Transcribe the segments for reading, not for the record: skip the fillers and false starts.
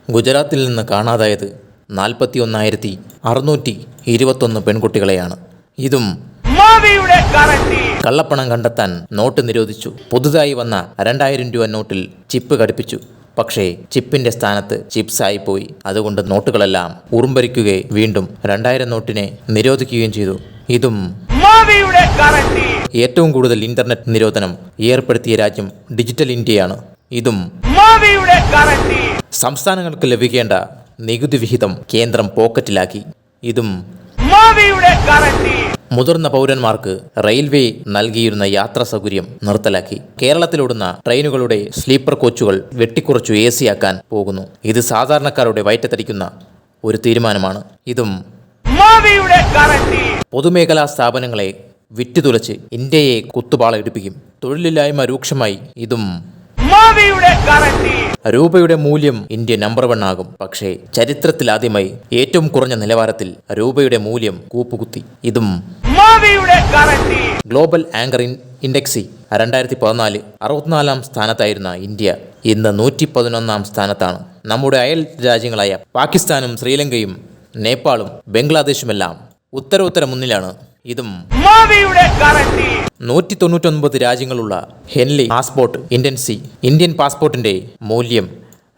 ഗുജറാത്തിൽ നിന്ന് കാണാതായത് 41,621 പെൺകുട്ടികളെയാണ്. ഇതും കള്ളപ്പണം കണ്ടെത്താൻ നോട്ട് നിരോധിച്ചു. പുതുതായി വന്ന 2000 രൂപ നോട്ടിൽ ചിപ്പ് ഘടിപ്പിച്ചു. പക്ഷേ ചിപ്പിന്റെ സ്ഥാനത്ത് ചിപ്സ് ആയിപ്പോയി. അതുകൊണ്ട് നോട്ടുകളെല്ലാം ഉറുമ്പരിക്കുകയും വീണ്ടും 2000 നോട്ടിനെ നിരോധിക്കുകയും ചെയ്തു. ഇതും ഏറ്റവും കൂടുതൽ ഇന്റർനെറ്റ് നിരോധനം ഏർപ്പെടുത്തിയ രാജ്യം ഡിജിറ്റൽ ഇന്ത്യയാണ്. ഇതും സംസ്ഥാനങ്ങൾക്ക് ലഭിക്കേണ്ട നികുതി വിഹിതം കേന്ദ്രം പോക്കറ്റിലാക്കി. ഇതും മുതിർന്ന പൗരന്മാർക്ക് റെയിൽവേ നൽകിയിരുന്ന യാത്രാ സൗകര്യം നിർത്തലാക്കി. കേരളത്തിലോടുന്ന ട്രെയിനുകളുടെ സ്ലീപ്പർ കോച്ചുകൾ വെട്ടിക്കുറച്ചു AC ആക്കാൻ പോകുന്നു. ഇത് സാധാരണക്കാരുടെ വയറ്റത്തടിക്കുന്ന ഒരു തീരുമാനമാണ്. ഇതും പൊതുമേഖലാ സ്ഥാപനങ്ങളെ വിറ്റുതുലച്ച് ഇന്ത്യയെ കുത്തുപാളയിടിപ്പിക്കും. തൊഴിലില്ലായ്മ രൂക്ഷമായി. ഇതും രൂപയുടെ മൂല്യം ഇന്ത്യ നമ്പർ 1 ആകും. പക്ഷേ ചരിത്രത്തിലാദ്യമായി ഏറ്റവും കുറഞ്ഞ നിലവാരത്തിൽ രൂപയുടെ മൂല്യം കൂപ്പുകുത്തി. ഇതും ഗ്ലോബൽ ആങ്കർ ഇൻഡെക്സിൽ 2014 64-ാം സ്ഥാനത്തായിരുന്ന ഇന്ത്യ ഇന്ന് 111-ാം സ്ഥാനത്താണ്. നമ്മുടെ അയൽ രാജ്യങ്ങളായ പാകിസ്ഥാനും ശ്രീലങ്കയും നേപ്പാളും ബംഗ്ലാദേശുമെല്ലാം ഉത്തര മുന്നിലാണ്. ഇതും 199 രാജ്യങ്ങളുള്ള ഹെൻലി പാസ്പോർട്ട് ഇന്ത്യൻ പാസ്പോർട്ടിന്റെ മൂല്യം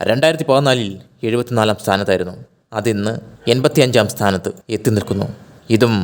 2014 74-ാം സ്ഥാനത്തായിരുന്നു. അതിന്ന് 85-ാം സ്ഥാനത്ത് എത്തി നിൽക്കുന്നു. ഇതും